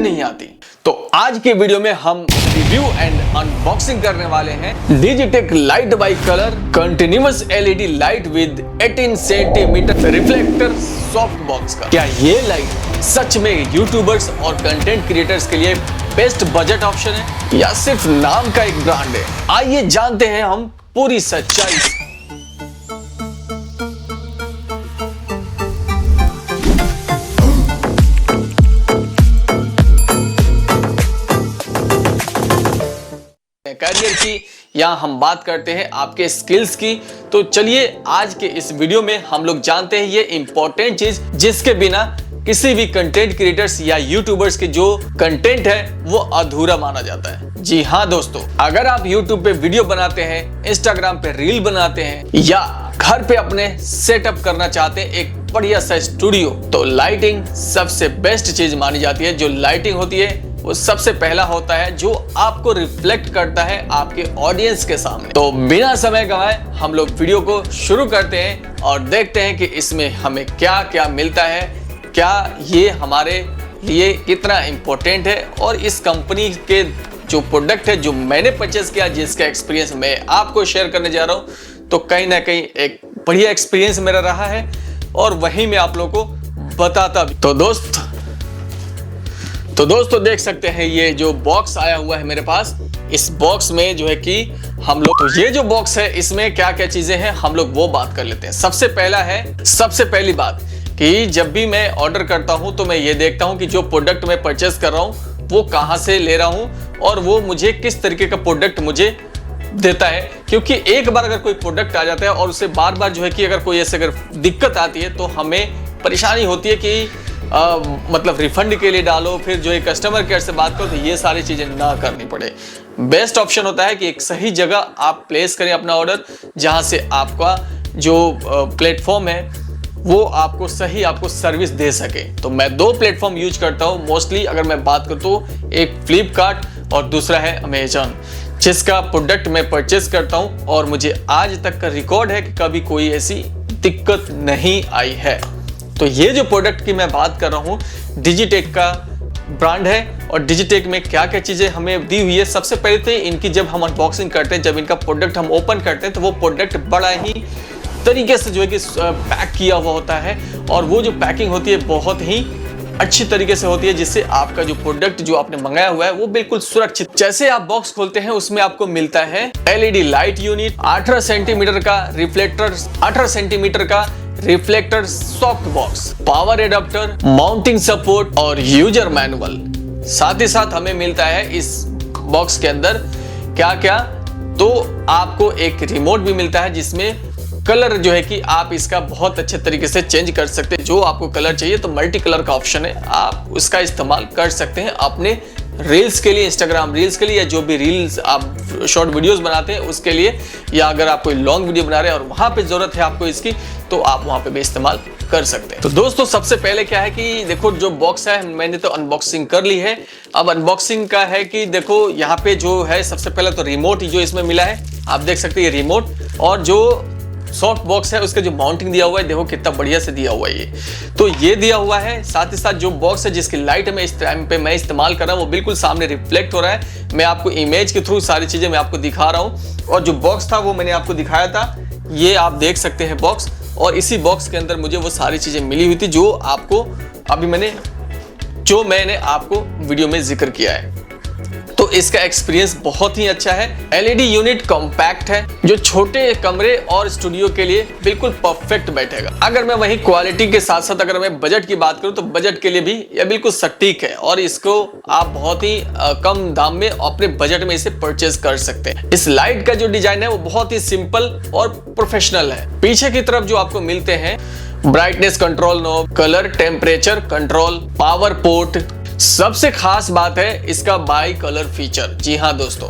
नहीं आती। तो आज के वीडियो में हम रिव्यू एंड अनबॉक्सिंग करने वाले हैं Digitek light by colour continuous LED light with 18 centimetre reflector soft box का। क्या ये लाइट सच में यूट्यूबर्स और कंटेंट क्रिएटर्स के लिए बेस्ट बजट ऑप्शन है या सिर्फ नाम का एक ब्रांड है? आइए जानते हैं हम पूरी सच्चाई। करियर की या हम बात करते हैं आपके स्किल्स की। तो चलिए आज के इस वीडियो में हम लोग जानते हैं ये इंपॉर्टेंट चीज जिसके बिना किसी भी कंटेंट क्रिएटर्स या यूट्यूबर्स के जो कंटेंट है वो अधूरा माना जाता है। जी हाँ दोस्तों, अगर आप यूट्यूब पे वीडियो बनाते हैं, इंस्टाग्राम पे रील बनाते हैं या घर पे अपने सेटअप करना चाहते हैं एक बढ़िया सा स्टूडियो, तो लाइटिंग सबसे बेस्ट चीज मानी जाती है। जो लाइटिंग होती है वो सबसे पहला होता है जो आपको रिफ्लेक्ट करता है आपके ऑडियंस के सामने। तो बिना समय गवाए हम लोग वीडियो को शुरू करते हैं और देखते हैं कि इसमें हमें क्या क्या मिलता है, क्या ये हमारे लिए कितना इम्पोर्टेंट है और इस कंपनी के जो प्रोडक्ट है जो मैंने परचेस किया, जिसका एक्सपीरियंस मैं आपको शेयर करने जा रहा हूँ। तो कहीं ना कहीं एक बढ़िया एक्सपीरियंस मेरा रहा है और वही मैं आप लोगों को बताता भी। तो दोस्तों देख सकते हैं ये जो बॉक्स आया हुआ है मेरे पास, इस बॉक्स में जो है कि हम लोग, तो ये जो बॉक्स है इसमें क्या क्या चीजें हैं हम लोग वो बात कर लेते हैं। सबसे पहली बात कि जब भी मैं ऑर्डर करता हूं तो मैं ये देखता हूं कि जो प्रोडक्ट मैं परचेस कर रहा हूं वो कहां से ले रहा हूं और वो मुझे किस तरीके का प्रोडक्ट मुझे देता है। क्योंकि एक बार अगर कोई प्रोडक्ट आ जाता है और उसे बार बार जो है कि अगर कोई ऐसे अगर दिक्कत आती है तो हमें परेशानी होती है कि मतलब रिफंड के लिए डालो, फिर जो है कस्टमर केयर से बात करो, तो ये सारी चीजें ना करनी पड़े। बेस्ट ऑप्शन होता है कि एक सही जगह आप प्लेस करें अपना ऑर्डर, जहां से आपका जो प्लेटफॉर्म है वो आपको सही आपको सर्विस दे सके। तो मैं दो प्लेटफॉर्म यूज करता हूं मोस्टली, अगर मैं बात करूं तो एक फ्लिपकार्ट और दूसरा है अमेजॉन, जिसका प्रोडक्ट मैं परचेस करता हूं और मुझे आज तक का रिकॉर्ड है कि कभी कोई ऐसी दिक्कत नहीं आई है। तो ये जो प्रोडक्ट की मैं बात कर रहा हूँ डिजिटेक का ब्रांड है और डिजिटेक में क्या क्या चीजें हमें दी हुई है। सबसे पहले तो इनकी जब हम अनबॉक्सिंग करते हैं, जब इनका प्रोडक्ट हम ओपन करते हैं तो वो प्रोडक्ट बड़ा ही तरीके से जो है कि पैक किया हुआ होता है और वो जो पैकिंग होती है बहुत ही अच्छी तरीके से होती है, जिससे आपका जो प्रोडक्ट जो आपने मंगाया हुआ है वो बिल्कुल सुरक्षित। जैसे आप बॉक्स खोलते हैं उसमें आपको मिलता है एलईडी लाइट यूनिट, 18 सेंटीमीटर का रिफ्लेक्टर, 18 सेंटीमीटर का reflector soft box, power adapter, mounting support और यूजर मैनुअल। साथ ही साथ हमें मिलता है इस बॉक्स के अंदर क्या क्या, तो आपको एक रिमोट भी मिलता है जिसमें कलर जो है कि आप इसका बहुत अच्छे तरीके से चेंज कर सकते हैं। जो आपको कलर चाहिए तो मल्टी कलर का ऑप्शन है, आप उसका इस्तेमाल कर सकते हैं अपने रील्स के लिए, इंस्टाग्राम रील्स के लिए या जो भी रील्स आप शॉर्ट वीडियोस बनाते हैं उसके लिए, या अगर आप कोई लॉन्ग वीडियो बना रहे हैं और वहां पे जरूरत है आपको इसकी तो आप वहां पे भी इस्तेमाल कर सकते हैं। तो दोस्तों सबसे पहले क्या है कि देखो जो बॉक्स है मैंने तो अनबॉक्सिंग कर ली है। अब अनबॉक्सिंग का है कि देखो यहाँ पे जो है सबसे पहले तो रिमोट ही जो इसमें मिला है, आप देख सकते हैं रिमोट, और जो सॉफ्ट बॉक्स है उसका जो माउंटिंग दिया हुआ है देखो कितना बढ़िया से दिया हुआ है ये, तो ये दिया हुआ है। साथ ही साथ जो बॉक्स है जिसकी लाइट में इस टाइम पे मैं इस्तेमाल कर रहा हूँ वो बिल्कुल सामने रिफ्लेक्ट हो रहा है। मैं आपको इमेज के थ्रू सारी चीजें मैं आपको दिखा रहा हूँ और जो बॉक्स था वो मैंने आपको दिखाया था, ये आप देख सकते हैं बॉक्स, और इसी बॉक्स के अंदर मुझे वो सारी चीजें मिली हुई थी जो आपको अभी मैंने आपको वीडियो में जिक्र किया है। तो इसका एक्सपीरियंस बहुत ही अच्छा है। एलईडी यूनिट कॉम्पैक्ट है जो छोटे कमरे और स्टूडियो के लिए बिल्कुल परफेक्ट बैठेगा। अगर मैं वही क्वालिटी के साथ साथ अगर मैं बजट की बात करूं तो बजट के लिए भी यह बिल्कुल सटीक है और इसको आप बहुत ही कम दाम में अपने बजट में इसे परचेज कर सकते हैं। इस लाइट का जो डिजाइन है वो बहुत ही सिंपल और प्रोफेशनल है। पीछे की तरफ जो आपको मिलते हैं brightness control knob, colour temperature control, power port, सबसे खास बात है इसका बाई कलर फीचर। जी हाँ दोस्तों,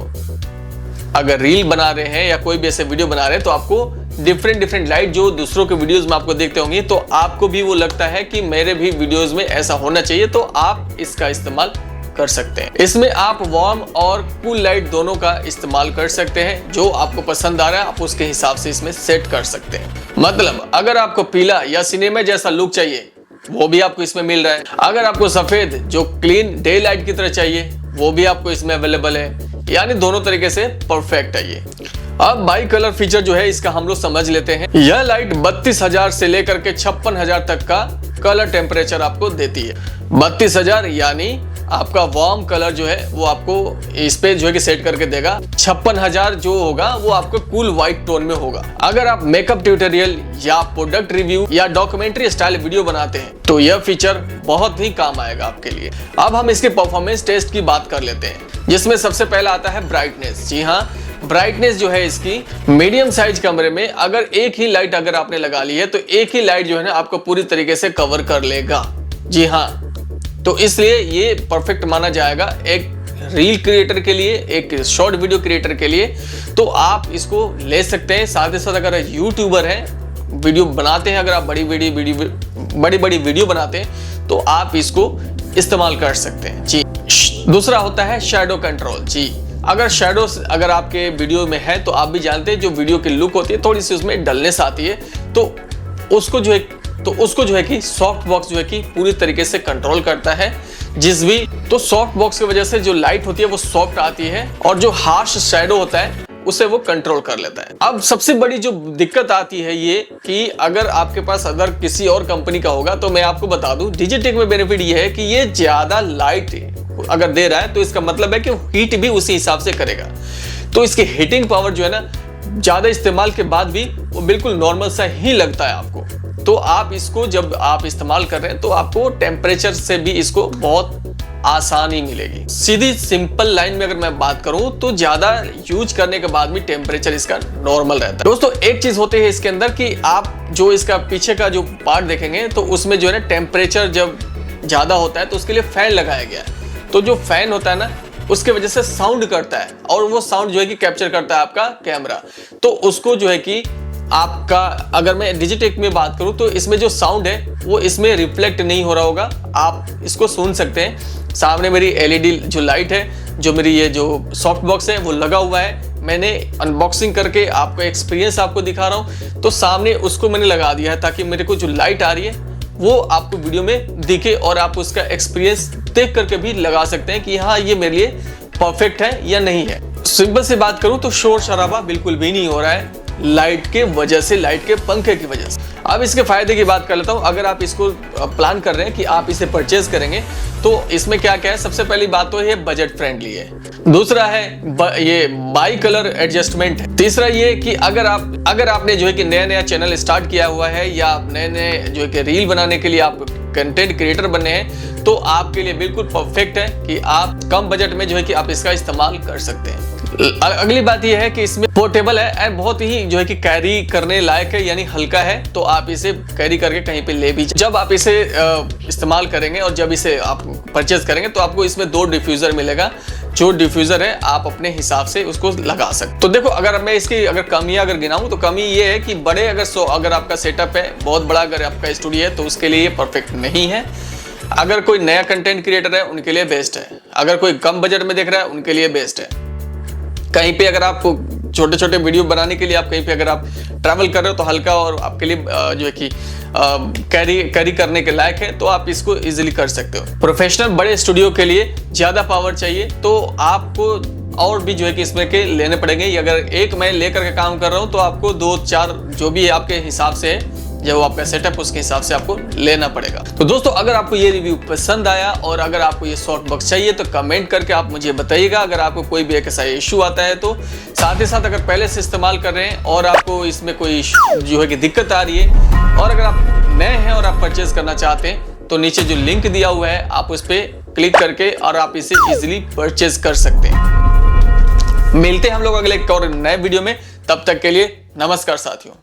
अगर रील बना रहे हैं या कोई भी ऐसे वीडियो बना रहे हैं तो आपको डिफरेंट लाइट जो दूसरों के वीडियोस में आपको देखते होंगे तो आपको भी वो लगता है कि मेरे भी वीडियोस में ऐसा होना चाहिए, तो आप इसका इस्तेमाल कर सकते हैं। इसमें आप वार्म और कूल लाइट दोनों का इस्तेमाल कर सकते हैं। जो आपको पसंद आ रहा है आप उसके हिसाब से इसमें सेट कर सकते हैं। मतलब अगर आपको पीला या सिनेमा जैसा लुक चाहिए वो भी आपको इसमें मिल रहा है। अगर आपको सफेद जो क्लीन डे लाइट की तरह चाहिए वो भी आपको इसमें अवेलेबल है, यानी दोनों तरीके से परफेक्ट है ये। अब बाई कलर फीचर जो है इसका हम लोग समझ लेते हैं। यह लाइट 32,000 से लेकर के 56,000 तक का कलर टेम्परेचर आपको देती है। 32,000 यानी आपका वार्म कलर जो है वो आपको इस पे जो है कि सेट करके देगा। 56,000 जो होगा वो आपको कूल व्हाइट टोन में होगा। अगर आप मेकअप ट्यूटोरियल या प्रोडक्ट रिव्यू या डॉक्यूमेंट्री स्टाइल वीडियो बनाते हैं तो यह फीचर बहुत ही काम आएगा आपके लिए। अब हम इसके परफॉर्मेंस टेस्ट की बात कर लेते हैं, जिसमें सबसे पहला आता है ब्राइटनेस। जी हाँ, ब्राइटनेस जो है इसकी मीडियम साइज कमरे में अगर एक ही लाइट अगर आपने लगा ली है तो एक ही लाइट जो है ना आपको पूरी तरीके से कवर कर लेगा। जी हाँ, तो इसलिए ये परफेक्ट माना जाएगा एक रील क्रिएटर के लिए, एक शॉर्ट वीडियो क्रिएटर के लिए। तो आप इसको ले सकते हैं। साथ ही साथ अगर यूट्यूबर हैं, वीडियो बनाते हैं, अगर आप बड़ी बड़ी वीडियो बनाते हैं तो आप इसको इस्तेमाल कर सकते हैं। जी, दूसरा होता है शैडो कंट्रोल। जी, अगर शैडो अगर आपके वीडियो में है तो आप भी जानते हैं जो वीडियो की लुक होती है थोड़ी सी उसमें डलनेस आती है, तो उसको जो है कि सॉफ्ट बॉक्स जो है कि पूरी तरीके से कंट्रोल करता है। तो सॉफ्ट बॉक्स की वजह से जो लाइट होती है वो सॉफ्ट आती है और जो हार्श शैडो होता है उसे वो कंट्रोल कर लेता है। अब सबसे बड़ी जो दिक्कत आती है ये कि अगर आपके पास अगर किसी और कंपनी का होगा तो मैं आपको बता दूं, डिजिटेक में बेनिफिट ये है कि ये ज्यादा लाइट अगर दे रहा है तो इसका मतलब है कि हीट भी उसी हिसाब से करेगा। तो इसकी हीटिंग पावर जो है ना ज्यादा इस्तेमाल के बाद भी वो बिल्कुल नॉर्मल सा ही लगता है आपको। तो आप इसको जब आप इस्तेमाल कर रहे हैं तो आपको टेम्परेचर से भी इसको बहुत आसानी मिलेगी। सीधी सिंपल लाइन में अगर मैं बात करूं तो ज्यादा यूज करने के बाद भी टेम्परेचर इसका नॉर्मल रहता है। दोस्तों एक चीज होती है इसके अंदर कि आप जो इसका पीछे का जो पार्ट देखेंगे तो उसमें जो है ना टेम्परेचर जब ज्यादा होता है तो उसके लिए फैन लगाया गया है। तो जो फैन होता है ना उसके वजह से साउंड करता है और वो साउंड जो है कि कैप्चर करता है आपका कैमरा। तो उसको जो है कि आपका अगर मैं डिजिटेक में बात करूं तो इसमें जो साउंड है वो इसमें रिफ्लेक्ट नहीं हो रहा होगा, आप इसको सुन सकते हैं। सामने मेरी एलईडी जो लाइट है, जो मेरी ये जो सॉफ्ट बॉक्स है वो लगा हुआ है। मैंने अनबॉक्सिंग करके आपको एक्सपीरियंस आपको दिखा रहा हूं, तो सामने उसको मैंने लगा दिया है ताकि मेरे को जो लाइट आ रही है वो आपको वीडियो में दिखे और आप उसका एक्सपीरियंस देख करके भी लगा सकते हैं कि हाँ ये मेरे लिए परफेक्ट है या नहीं है। सिंपल से बात करूं तो शोर शराबा बिल्कुल भी नहीं हो रहा है लाइट के वजह से, लाइट के पंखे की वजह से। अब इसके फायदे की बात कर लेता हूं। अगर आप इसको प्लान कर रहे हैं कि आप इसे परचेज करेंगे तो इसमें क्या क्या है। सबसे पहली बात तो ये बजट फ्रेंडली है। दूसरा है ये बाई कलर एडजस्टमेंट है। तीसरा ये कि अगर आपने जो है कि नया चैनल स्टार्ट किया हुआ है या नए जो है कि रील बनाने के लिए आप कंटेंट क्रिएटर बने हैं तो आपके लिए बिल्कुल परफेक्ट है कि आप कम बजट में जो है कि आप इसका इस्तेमाल कर सकते हैं। अगली बात यह है कि इसमें पोर्टेबल है और बहुत ही जो है कि कैरी करने लायक है, यानी हल्का है। तो आप इसे कैरी करके कहीं पे ले भी, जब आप इसे इस्तेमाल करेंगे और जब इसे आप परचेज करेंगे तो आपको इसमें 2 डिफ्यूजर मिलेगा। जो डिफ्यूजर है आप अपने हिसाब से उसको लगा सकते। तो देखो अगर मैं इसकी कमियां गिनाऊं तो कमी ये है कि बड़े अगर आपका सेटअप है, बहुत बड़ा अगर आपका स्टूडियो है तो उसके लिए परफेक्ट नहीं है। अगर कोई नया कंटेंट क्रिएटर है उनके लिए बेस्ट है। अगर कोई कम बजट में देख रहा है उनके लिए बेस्ट है। कहीं पे अगर आप छोटे छोटे वीडियो बनाने के लिए आप कहीं पे अगर आप ट्रैवल कर रहे हो तो हल्का और आपके लिए जो है कि कैरी करने के लायक है तो आप इसको इजीली कर सकते हो। प्रोफेशनल बड़े स्टूडियो के लिए ज्यादा पावर चाहिए तो आपको और भी जो है कि इसमें के लेने पड़ेंगे। अगर एक मैं लेकर के काम कर रहा हूँ तो आपको 2-4 जो भी आपके हिसाब से है, जब आपका सेटअप उसके हिसाब से आपको लेना पड़ेगा। तो दोस्तों अगर आपको ये रिव्यू पसंद आया और अगर आपको ये सॉफ्ट बॉक्स चाहिए तो कमेंट करके आप मुझे बताइएगा। अगर आपको कोई भी एक ऐसा इशू आता है तो साथ ही साथ अगर पहले से इस्तेमाल कर रहे हैं और आपको इसमें कोई जो है कि दिक्कत आ रही है और अगर आप नए हैं और आप परचेज करना चाहते हैं तो नीचे जो लिंक दिया हुआ है आप उस पर क्लिक करके और आप इसे इजिली परचेज कर सकते हैं। मिलते हैं हम लोग अगले एक और नए वीडियो में, तब तक के लिए नमस्कार साथियों।